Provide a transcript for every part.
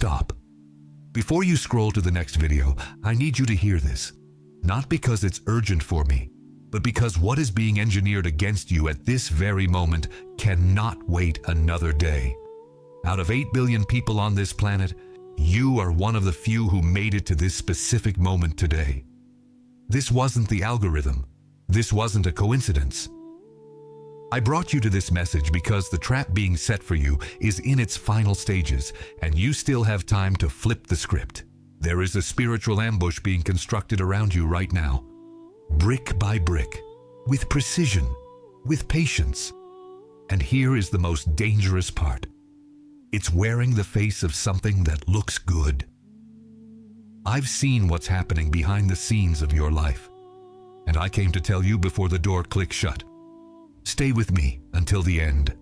stop. Before you scroll to the next video, I need you to hear this. Not because it's urgent for me, but because what is being engineered against you at this very moment cannot wait another day. Out of 8 billion people on this planet, you are one of the few who made it to this specific moment today. This wasn't the algorithm. This wasn't a coincidence. I brought you to this message because the trap being set for you is in its final stages, and you still have time to flip the script. There is a spiritual ambush being constructed around you right now, brick by brick, with precision, with patience. And here is the most dangerous part. It's wearing the face of something that looks good. I've seen what's happening behind the scenes of your life, and I came to tell you before the door clicks shut. Stay with me until the end.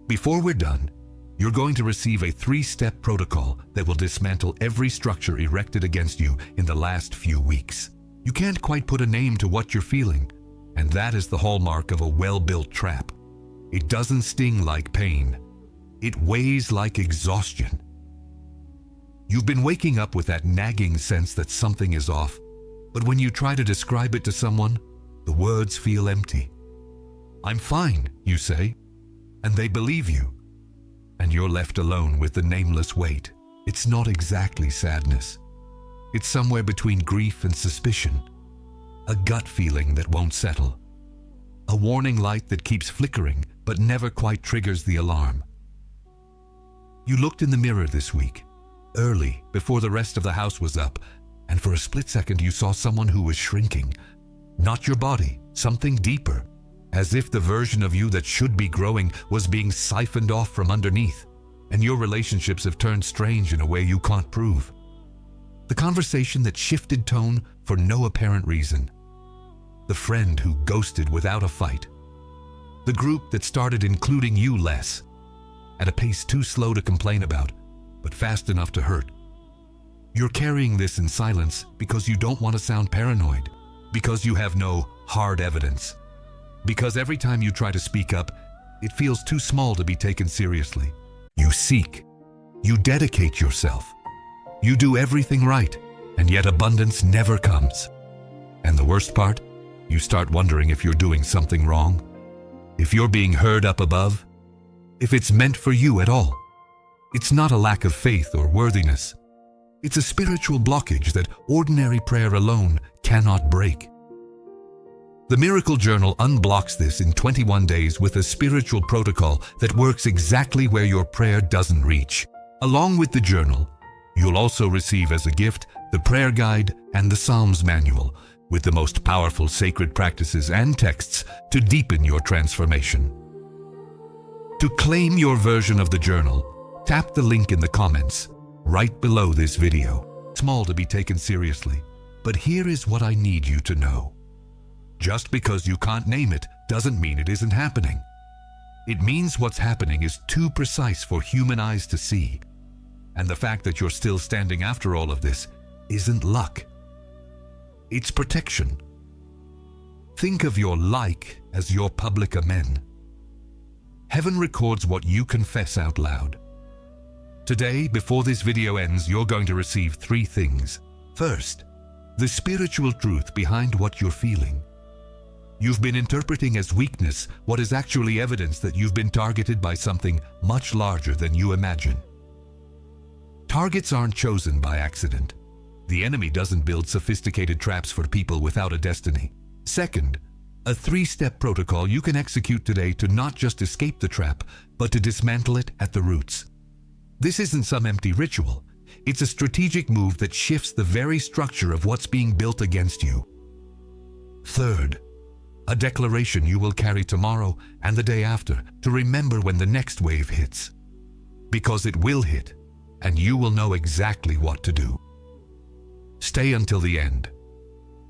Before we're done, you're going to receive a 3-step protocol that will dismantle every structure erected against you in the last few weeks. You can't quite put a name to what you're feeling, and that is the hallmark of a well-built trap. It doesn't sting like pain. It weighs like exhaustion. You've been waking up with that nagging sense that something is off, but when you try to describe it to someone, the words feel empty. I'm fine, you say, and they believe you. And you're left alone with the nameless weight. It's not exactly sadness. It's somewhere between grief and suspicion. A gut feeling that won't settle. A warning light that keeps flickering but never quite triggers the alarm. You looked in the mirror this week, early, before the rest of the house was up, and for a split second you saw someone who was shrinking. Not your body, something deeper. As if the version of you that should be growing was being siphoned off from underneath, and your relationships have turned strange in a way you can't prove. The conversation that shifted tone for no apparent reason. The friend who ghosted without a fight. The group that started including you less, at a pace too slow to complain about, but fast enough to hurt. You're carrying this in silence because you don't want to sound paranoid, because you have no hard evidence. Because every time you try to speak up, it feels too small to be taken seriously. You seek. You dedicate yourself. You do everything right, and yet abundance never comes. And the worst part, you start wondering if you're doing something wrong, if you're being heard up above, if it's meant for you at all. It's not a lack of faith or worthiness. It's a spiritual blockage that ordinary prayer alone cannot break. The Miracle Journal unblocks this in 21 days with a spiritual protocol that works exactly where your prayer doesn't reach. Along with the journal, you'll also receive as a gift the prayer guide and the Psalms manual with the most powerful sacred practices and texts to deepen your transformation. To claim your version of the journal, tap the link in the comments right below this video. Small to be taken seriously, but here is what I need you to know. Just because you can't name it doesn't mean it isn't happening. It means what's happening is too precise for human eyes to see. And the fact that you're still standing after all of this isn't luck. It's protection. Think of your like as your public amen. Heaven records what you confess out loud. Today, before this video ends, you're going to receive 3 things. First, the spiritual truth behind what you're feeling. You've been interpreting as weakness what is actually evidence that you've been targeted by something much larger than you imagine. Targets aren't chosen by accident. The enemy doesn't build sophisticated traps for people without a destiny. Second, a 3-step protocol you can execute today to not just escape the trap, but to dismantle it at the roots. This isn't some empty ritual. It's a strategic move that shifts the very structure of what's being built against you. Third, a declaration you will carry tomorrow and the day after to remember when the next wave hits. Because it will hit, and you will know exactly what to do. Stay until the end.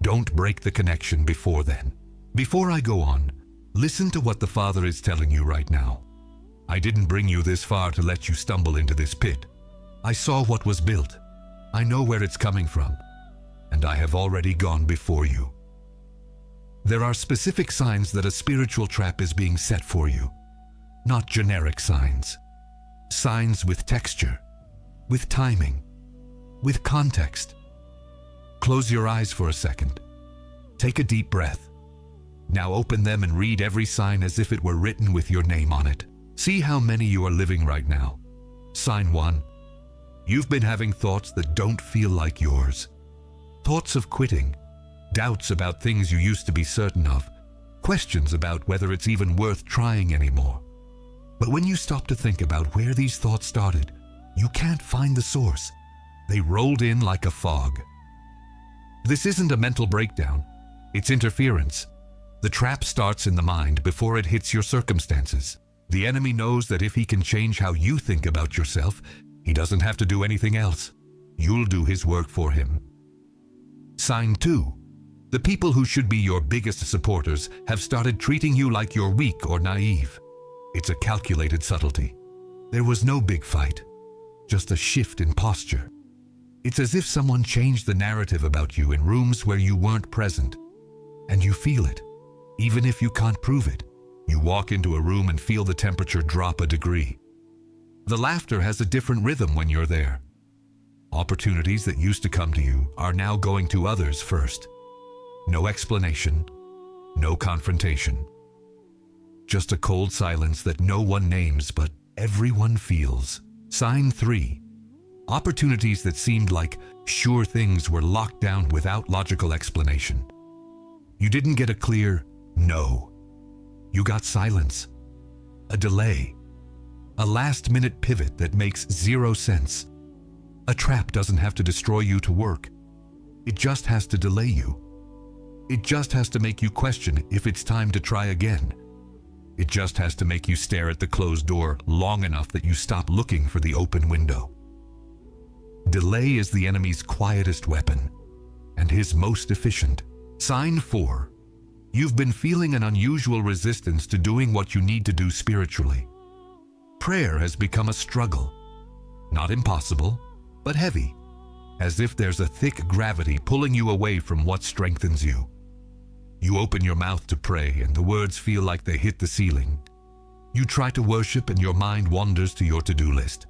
Don't break the connection before then. Before I go on, listen to what the Father is telling you right now. I didn't bring you this far to let you stumble into this pit. I saw what was built. I know where it's coming from, and I have already gone before you. There are specific signs that a spiritual trap is being set for you, not generic signs. Signs with texture. with timing, with context. Close your eyes for a second. Take a deep breath. Now open them and read every sign as if it were written with your name on it. See how many you are living right now. Sign 1. You've been having thoughts that don't feel like yours. Thoughts of quitting, doubts about things you used to be certain of, questions about whether it's even worth trying anymore. But when you stop to think about where these thoughts started, you can't find the source. They rolled in like a fog. This isn't a mental breakdown. It's interference. The trap starts in the mind before it hits your circumstances. The enemy knows that if he can change how you think about yourself, he doesn't have to do anything else. You'll do his work for him. Sign 2. The people who should be your biggest supporters have started treating you like you're weak or naive. It's a calculated subtlety. There was no big fight, just a shift in posture. It's as if someone changed the narrative about you in rooms where you weren't present. And you feel it, even if you can't prove it. You walk into a room and feel the temperature drop a degree. The laughter has a different rhythm when you're there. Opportunities that used to come to you are now going to others first. No explanation, no confrontation. Just a cold silence that no one names but everyone feels. Sign 3. Opportunities that seemed like sure things were locked down without logical explanation. You didn't get a clear no. You got silence, a delay, a last-minute pivot that makes zero sense. A trap doesn't have to destroy you to work. It just has to delay you. It just has to make you question if it's time to try again. It just has to make you stare at the closed door long enough that you stop looking for the open window. Delay is the enemy's quietest weapon and his most efficient. Sign 4. You've been feeling an unusual resistance to doing what you need to do spiritually. Prayer has become a struggle. Not impossible, but heavy, as if there's a thick gravity pulling you away from what strengthens you. You open your mouth to pray and the words feel like they hit the ceiling. You try to worship and your mind wanders to your to-do list.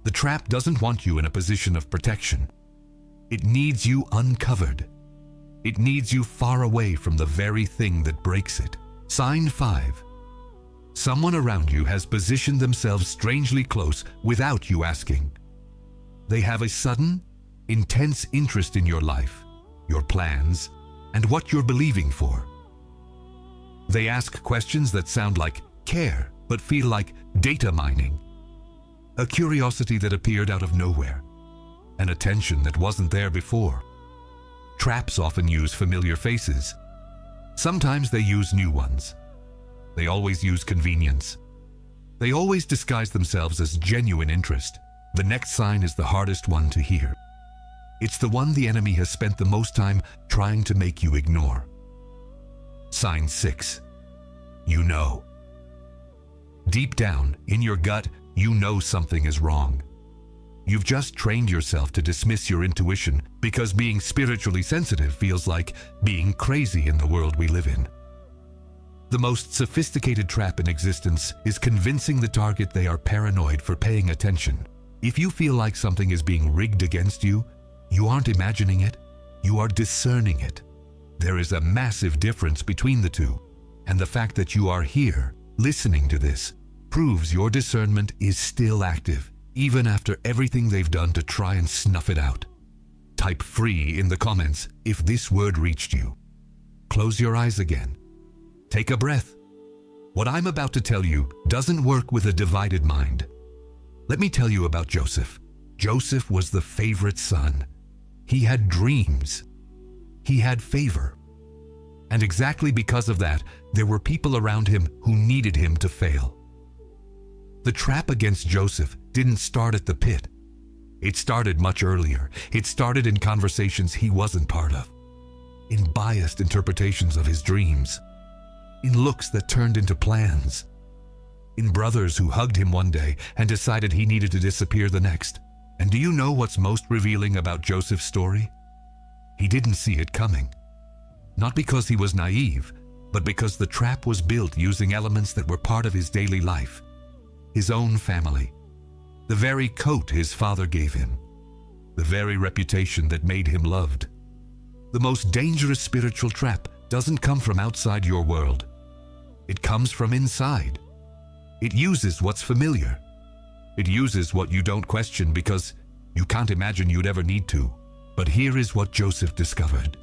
The trap doesn't want you in a position of protection. It needs you uncovered. It needs you far away from the very thing that breaks it. Sign 5. Someone around you has positioned themselves strangely close without you asking. They have a sudden, intense interest in your life, your plans, and what you're believing for. They ask questions that sound like care, but feel like data mining. A curiosity that appeared out of nowhere. An attention that wasn't there before. Traps often use familiar faces. Sometimes they use new ones. They always use convenience. They always disguise themselves as genuine interest. The next sign is the hardest one to hear. It's the one the enemy has spent the most time trying to make you ignore. Sign 6. You know. Deep down, in your gut, you know something is wrong. You've just trained yourself to dismiss your intuition because being spiritually sensitive feels like being crazy in the world we live in. The most sophisticated trap in existence is convincing the target they are paranoid for paying attention. If you feel like something is being rigged against you, you aren't imagining it, you are discerning it. There is a massive difference between the two, and the fact that you are here, listening to this, proves your discernment is still active, even after everything they've done to try and snuff it out. Type free in the comments if this word reached you. Close your eyes again. Take a breath. What I'm about to tell you doesn't work with a divided mind. Let me tell you about Joseph. Joseph was the favorite son. He had dreams. He had favor. And exactly because of that, there were people around him who needed him to fail. The trap against Joseph didn't start at the pit. It started much earlier. It started in conversations he wasn't part of, in biased interpretations of his dreams, in looks that turned into plans, in brothers who hugged him one day and decided he needed to disappear the next. And do you know what's most revealing about Joseph's story? He didn't see it coming. Not because he was naive, but because the trap was built using elements that were part of his daily life. His own family, the very coat his father gave him, the very reputation that made him loved. The most dangerous spiritual trap doesn't come from outside your world. It comes from inside. It uses what's familiar. It uses what you don't question because you can't imagine you'd ever need to. But here is what Joseph discovered.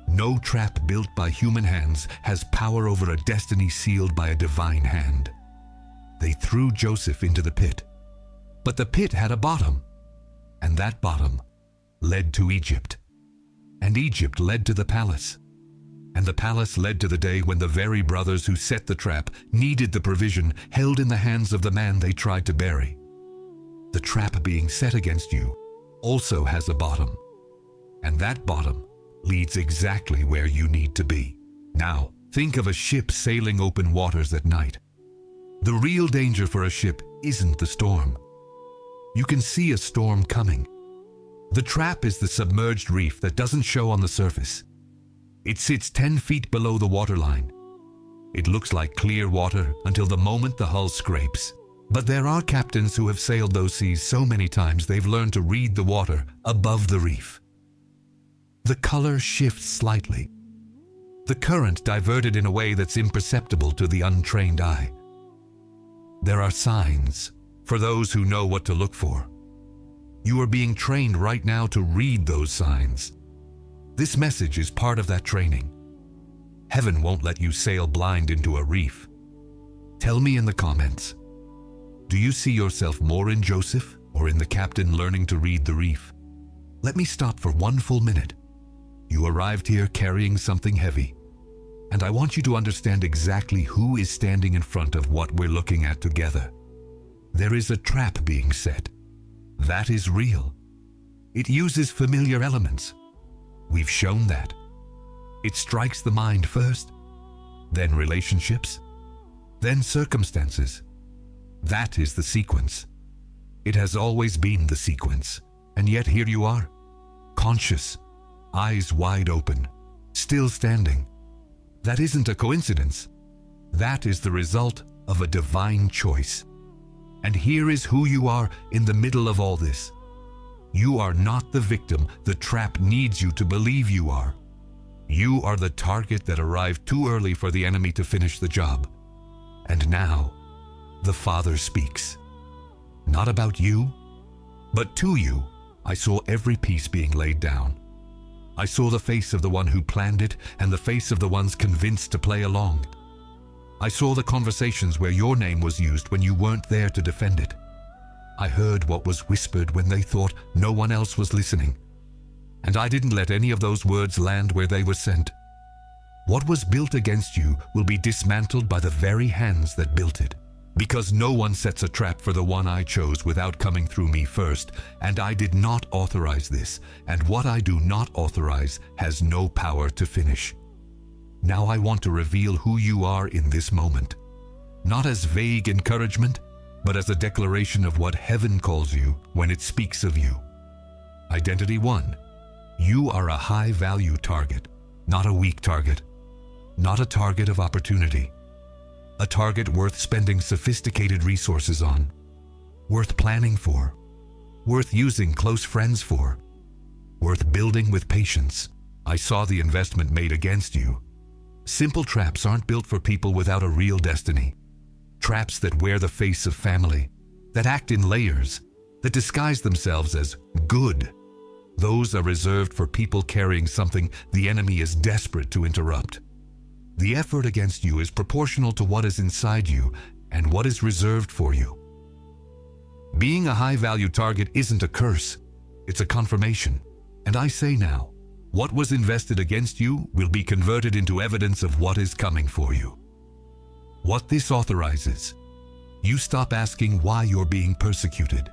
No trap built by human hands has power over a destiny sealed by a divine hand. They threw Joseph into the pit. But the pit had a bottom, and that bottom led to Egypt. And Egypt led to the palace. And the palace led to the day when the very brothers who set the trap needed the provision held in the hands of the man they tried to bury. The trap being set against you also has a bottom, and that bottom leads exactly where you need to be. Now, think of a ship sailing open waters at night. The real danger for a ship isn't the storm. You can see a storm coming. The trap is the submerged reef that doesn't show on the surface. It sits 10 feet below the waterline. It looks like clear water until the moment the hull scrapes. But there are captains who have sailed those seas so many times they've learned to read the water above the reef. The color shifts slightly. The current diverted in a way that's imperceptible to the untrained eye. There are signs for those who know what to look for. You are being trained right now to read those signs. This message is part of that training. Heaven won't let you sail blind into a reef. Tell me in the comments, do you see yourself more in Joseph or in the captain learning to read the reef? Let me stop for one full minute. You arrived here carrying something heavy, and I want you to understand exactly who is standing in front of what we're looking at together. There is a trap being set. That is real. It uses familiar elements. We've shown that. It strikes the mind first, then relationships, then circumstances. That is the sequence. It has always been the sequence, and yet here you are, conscious, eyes wide open, still standing. That isn't a coincidence. That is the result of a divine choice. And here is who you are in the middle of all this. You are not the victim the trap needs you to believe you are. You are the target that arrived too early for the enemy to finish the job. And now, the Father speaks. Not about you, but to you. I saw every piece being laid down. I saw the face of the one who planned it and the face of the ones convinced to play along. I saw the conversations where your name was used when you weren't there to defend it. I heard what was whispered when they thought no one else was listening. And I didn't let any of those words land where they were sent. What was built against you will be dismantled by the very hands that built it. Because no one sets a trap for the one I chose without coming through me first, and I did not authorize this, and what I do not authorize has no power to finish. Now I want to reveal who you are in this moment, not as vague encouragement, but as a declaration of what heaven calls you when it speaks of you. Identity 1. You are a high-value target, not a weak target, not a target of opportunity. A target worth spending sophisticated resources on, worth planning for, worth using close friends for, worth building with patience. I saw the investment made against you. Simple traps aren't built for people without a real destiny. Traps that wear the face of family, that act in layers, that disguise themselves as good. Those are reserved for people carrying something the enemy is desperate to interrupt. The effort against you is proportional to what is inside you and what is reserved for you. Being a high-value target isn't a curse, it's a confirmation. And I say now, what was invested against you will be converted into evidence of what is coming for you. What this authorizes, you stop asking why you're being persecuted.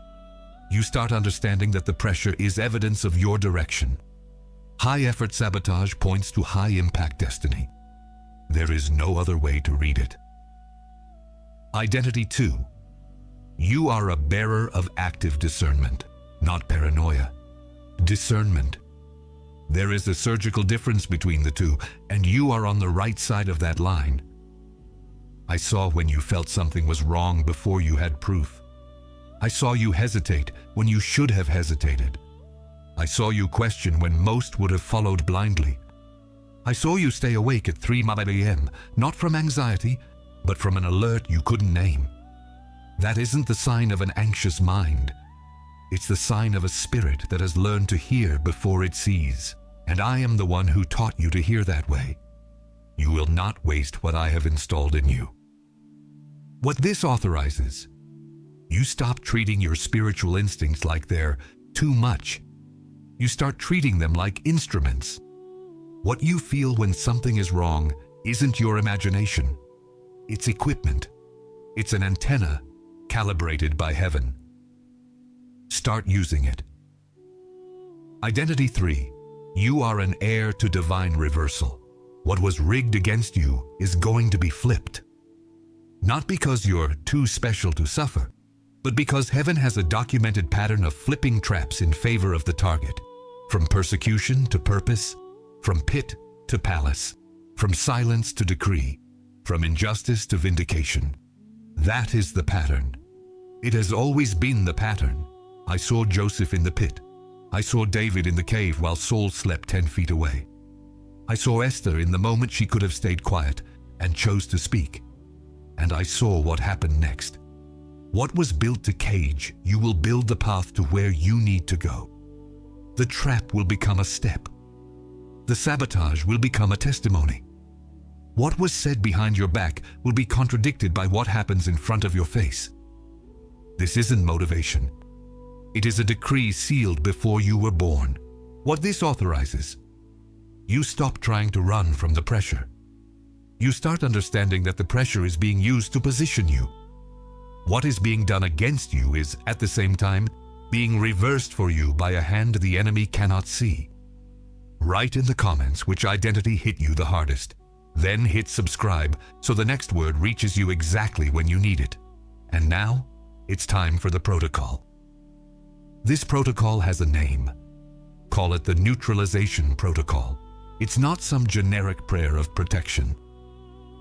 You start understanding that the pressure is evidence of your direction. High-effort sabotage points to high-impact destiny. There is no other way to read it. Identity 2. You are a bearer of active discernment, not paranoia. Discernment. There is a surgical difference between the two, and you are on the right side of that line. I saw when you felt something was wrong before you had proof. I saw you hesitate when you should have hesitated. I saw you question when most would have followed blindly. I saw you stay awake at 3 a.m., not from anxiety, but from an alert you couldn't name. That isn't the sign of an anxious mind. It's the sign of a spirit that has learned to hear before it sees. And I am the one who taught you to hear that way. You will not waste what I have installed in you. What this authorizes, you stop treating your spiritual instincts like they're too much. You start treating them like instruments. What you feel when something is wrong isn't your imagination. It's equipment. It's an antenna calibrated by heaven. Start using it. Identity 3. You are an heir to divine reversal. What was rigged against you is going to be flipped. Not because you're too special to suffer, but because heaven has a documented pattern of flipping traps in favor of the target. From persecution to purpose, from pit to palace, from silence to decree, from injustice to vindication. That is the pattern. It has always been the pattern. I saw Joseph in the pit. I saw David in the cave while Saul slept 10 feet away. I saw Esther in the moment she could have stayed quiet and chose to speak. And I saw what happened next. What was built to cage, you will build the path to where you need to go. The trap will become a step. The sabotage will become a testimony. What was said behind your back will be contradicted by what happens in front of your face. This isn't motivation. It is a decree sealed before you were born. What this authorizes, you stop trying to run from the pressure. You start understanding that the pressure is being used to position you. What is being done against you is, at the same time, being reversed for you by a hand the enemy cannot see. Write in the comments which identity hit you the hardest. Then hit subscribe so the next word reaches you exactly when you need it. And now, it's time for the protocol. This protocol has a name. Call it the neutralization protocol. It's not some generic prayer of protection.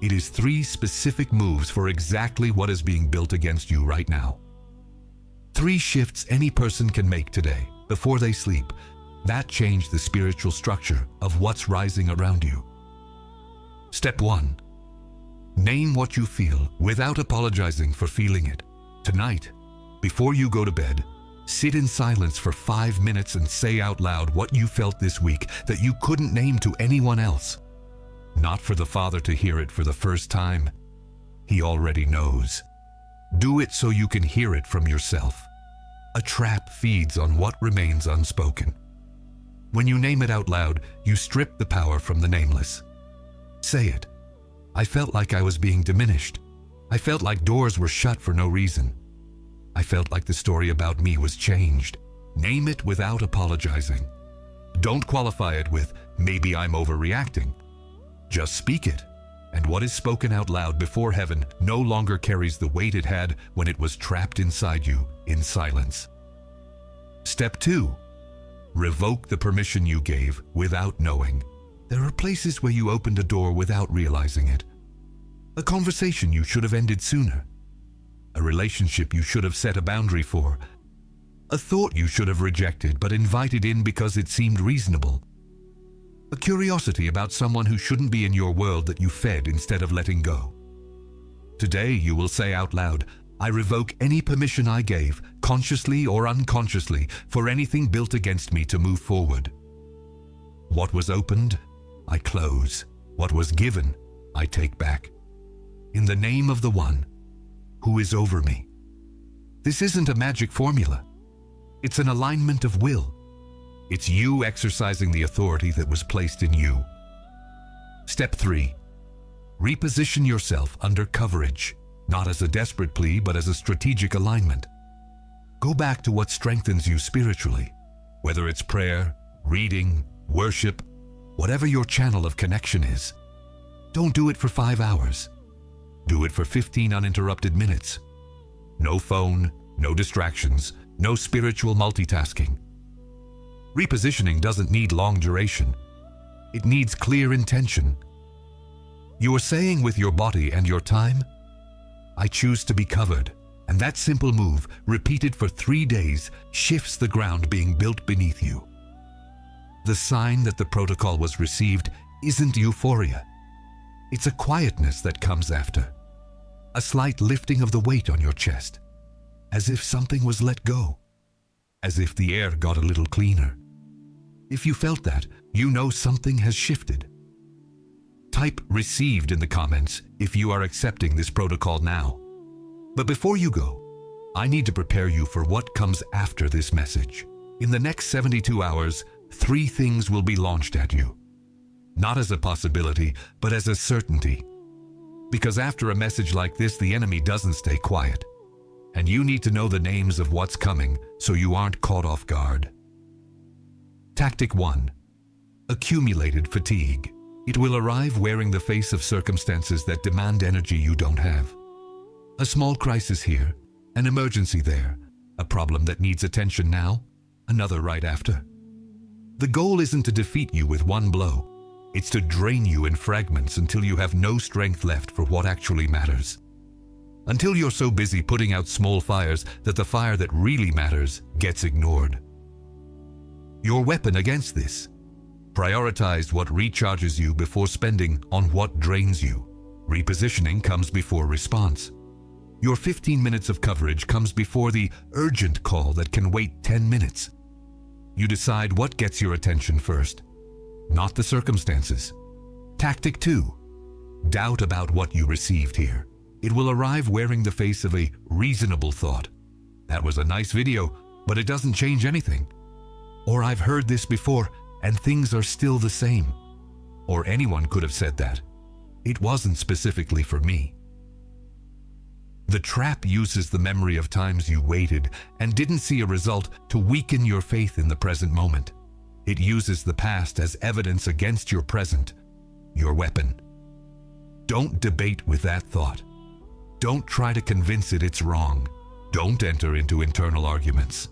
It is 3 specific moves for exactly what is being built against you right now. 3 shifts any person can make today, before they sleep, that change the spiritual structure of what's rising around you. Step 1. Name what you feel without apologizing for feeling it. Tonight, before you go to bed, sit in silence for 5 minutes and say out loud what you felt this week that you couldn't name to anyone else. Not for the Father to hear it for the first time. He already knows. Do it so you can hear it from yourself. A trap feeds on what remains unspoken. When you name it out loud, you strip the power from the nameless. Say it. I felt like I was being diminished. I felt like doors were shut for no reason. I felt like the story about me was changed. Name it without apologizing. Don't qualify it with, maybe I'm overreacting. Just speak it, and what is spoken out loud before heaven no longer carries the weight it had when it was trapped inside you in silence. Step 2. Revoke the permission you gave without knowing. There are places where you opened a door without realizing it. A conversation you should have ended sooner. A relationship you should have set a boundary for. A thought you should have rejected but invited in because it seemed reasonable. A curiosity about someone who shouldn't be in your world that you fed instead of letting go. Today you will say out loud, I revoke any permission I gave, consciously or unconsciously, for anything built against me to move forward. What was opened, I close. What was given, I take back. In the name of the One who is over me. This isn't a magic formula. It's an alignment of will. It's you exercising the authority that was placed in you. Step 3. Reposition yourself under coverage, not as a desperate plea, but as a strategic alignment. Go back to what strengthens you spiritually, whether it's prayer, reading, worship, whatever your channel of connection is. Don't do it for 5 hours. Do it for 15 uninterrupted minutes. No phone, no distractions, no spiritual multitasking. Repositioning doesn't need long duration. It needs clear intention. You are saying with your body and your time, I choose to be covered And that simple move, repeated for 3 days, shifts the ground being built beneath you. The sign that the protocol was received isn't euphoria. It's a quietness that comes after. A slight lifting of the weight on your chest, as if something was let go, as if the air got a little cleaner. If you felt that, you know something has shifted. Type "received" in the comments if you are accepting this protocol now. But before you go, I need to prepare you for what comes after this message. In the next 72 hours, 3 things will be launched at you. Not as a possibility, but as a certainty. Because after a message like this, the enemy doesn't stay quiet. And you need to know the names of what's coming so you aren't caught off guard. Tactic 1. Accumulated fatigue. It will arrive wearing the face of circumstances that demand energy you don't have. A small crisis here, an emergency there, a problem that needs attention now, another right after. The goal isn't to defeat you with one blow. It's to drain you in fragments until you have no strength left for what actually matters. Until you're so busy putting out small fires that the fire that really matters gets ignored. Your weapon against this. Prioritize what recharges you before spending on what drains you. Repositioning comes before response. Your 15 minutes of coverage comes before the urgent call that can wait 10 minutes. You decide what gets your attention first, not the circumstances. Tactic 2. Doubt about what you received here. It will arrive wearing the face of a reasonable thought. That was a nice video, but it doesn't change anything. Or I've heard this before, and things are still the same. Or anyone could have said that. It wasn't specifically for me. The trap uses the memory of times you waited and didn't see a result to weaken your faith in the present moment. It uses the past as evidence against your present, your weapon. Don't debate with that thought. Don't try to convince it it's wrong. Don't enter into internal arguments.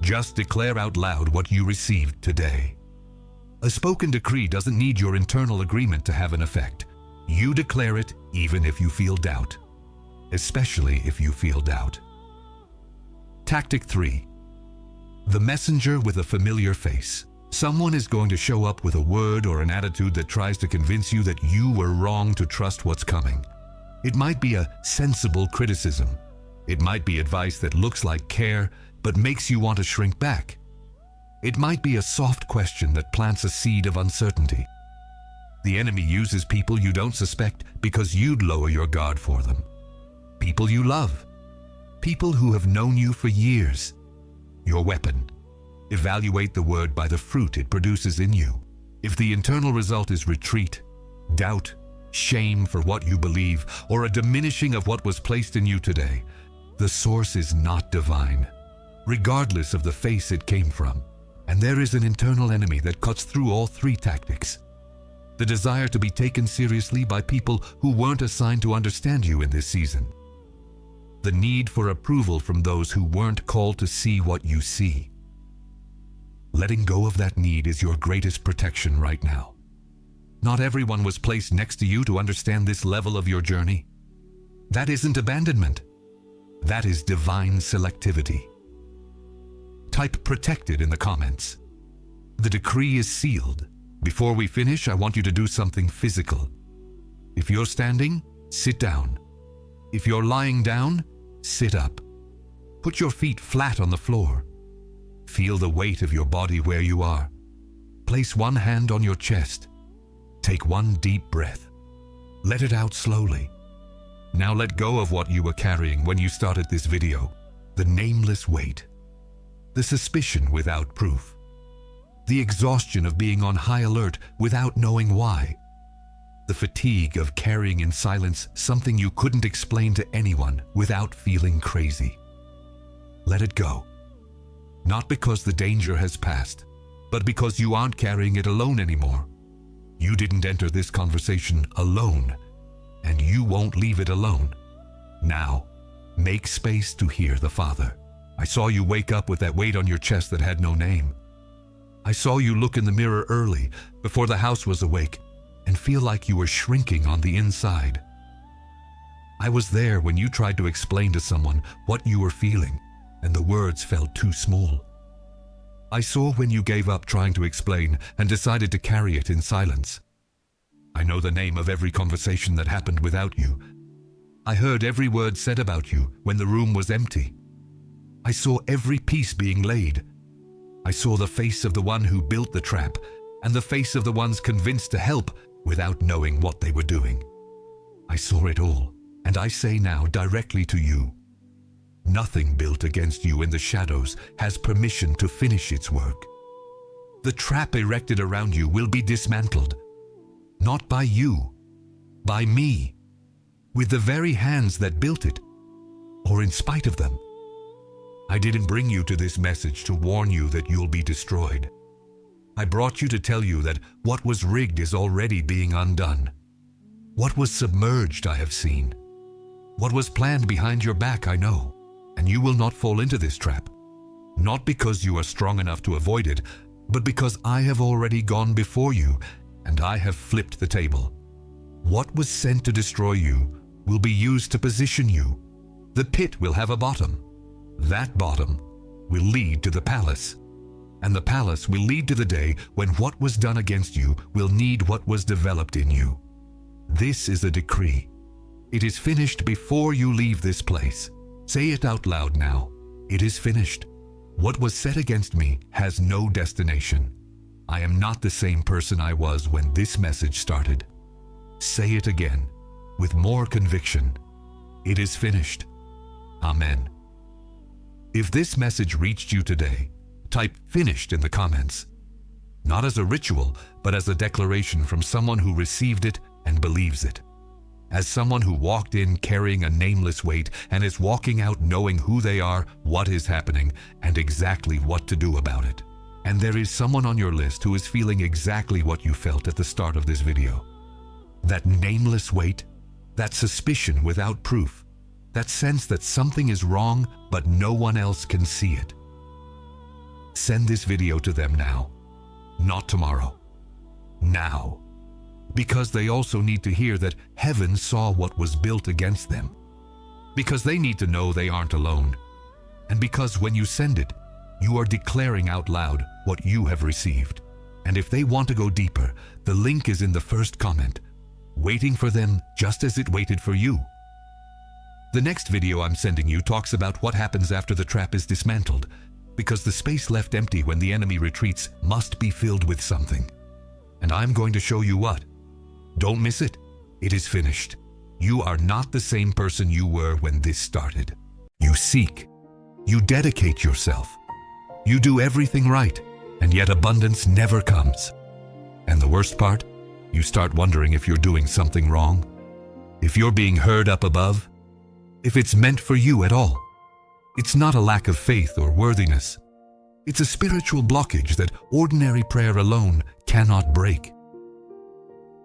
Just declare out loud what you received today. A spoken decree doesn't need your internal agreement to have an effect. You declare it even if you feel doubt. Especially if you feel doubt. Tactic 3. The messenger with a familiar face. Someone is going to show up with a word or an attitude that tries to convince you that you were wrong to trust what's coming. It might be a sensible criticism. It might be advice that looks like care but makes you want to shrink back. It might be a soft question that plants a seed of uncertainty. The enemy uses people you don't suspect because you'd lower your guard for them. People you love. People who have known you for years. Your weapon. Evaluate the word by the fruit it produces in you. If the internal result is retreat, doubt, shame for what you believe, or a diminishing of what was placed in you today, the source is not divine, regardless of the face it came from. And there is an internal enemy that cuts through all 3 tactics. The desire to be taken seriously by people who weren't assigned to understand you in this season. The need for approval from those who weren't called to see what you see. Letting go of that need is your greatest protection right now. Not everyone was placed next to you to understand this level of your journey. That isn't abandonment. That is divine selectivity. Type "protected" in the comments. The decree is sealed. Before we finish, I want you to do something physical. If you're standing, sit down. If you're lying down, sit up. Put your feet flat on the floor. Feel the weight of your body where you are. Place one hand on your chest. Take one deep breath. Let it out slowly. Now let go of what you were carrying when you started this video. The nameless weight. The suspicion without proof. The exhaustion of being on high alert without knowing why. The fatigue of carrying in silence something you couldn't explain to anyone without feeling crazy. Let it go. Not because the danger has passed, but because you aren't carrying it alone anymore. You didn't enter this conversation alone, and you won't leave it alone. Now, make space to hear the Father. I saw you wake up with that weight on your chest that had no name. I saw you look in the mirror early, before the house was awake, and feel like you were shrinking on the inside. I was there when you tried to explain to someone what you were feeling, and the words felt too small. I saw when you gave up trying to explain and decided to carry it in silence. I know the name of every conversation that happened without you. I heard every word said about you when the room was empty. I saw every piece being laid. I saw the face of the one who built the trap and the face of the ones convinced to help without knowing what they were doing. I saw it all, and I say now directly to you, nothing built against you in the shadows has permission to finish its work. The trap erected around you will be dismantled, not by you, by me, with the very hands that built it, or in spite of them. I didn't bring you to this message to warn you that you'll be destroyed. I brought you to tell you that what was rigged is already being undone. What was submerged I have seen. What was planned behind your back I know, and you will not fall into this trap. Not because you are strong enough to avoid it, but because I have already gone before you, and I have flipped the table. What was sent to destroy you will be used to position you. The pit will have a bottom. That bottom will lead to the palace, and the palace will lead to the day when what was done against you will need what was developed in you. This is a decree. It is finished before you leave this place. Say it out loud now. It is finished. What was set against me has no destination. I am not the same person I was when this message started. Say it again, with more conviction. It is finished. Amen. If this message reached you today, type "finished" in the comments. Not as a ritual, but as a declaration from someone who received it and believes it. As someone who walked in carrying a nameless weight and is walking out knowing who they are, what is happening, and exactly what to do about it. And there is someone on your list who is feeling exactly what you felt at the start of this video. That nameless weight, that suspicion without proof, that sense that something is wrong but no one else can see it. Send this video to them now, not tomorrow. Now. Because they also need to hear that heaven saw what was built against them. Because they need to know they aren't alone. And because when you send it, you are declaring out loud what you have received. And if they want to go deeper, the link is in the first comment, waiting for them just as it waited for you. The next video I'm sending you talks about what happens after the trap is dismantled, because the space left empty when the enemy retreats must be filled with something. And I'm going to show you what. Don't miss it. It is finished. You are not the same person you were when this started. You seek. You dedicate yourself. You do everything right, and yet abundance never comes. And the worst part? You start wondering if you're doing something wrong, if you're being heard up above, if it's meant for you at all. It's not a lack of faith or worthiness. It's a spiritual blockage that ordinary prayer alone cannot break.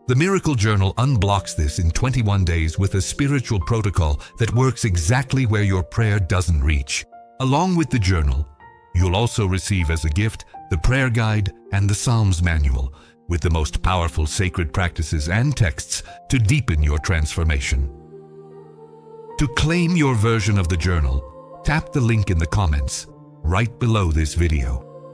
The Miracle Journal unblocks this in 21 days with a spiritual protocol that works exactly where your prayer doesn't reach. Along with the journal, you'll also receive as a gift the prayer guide and the Psalms manual with the most powerful sacred practices and texts to deepen your transformation. To claim your version of the journal, tap the link in the comments right below this video.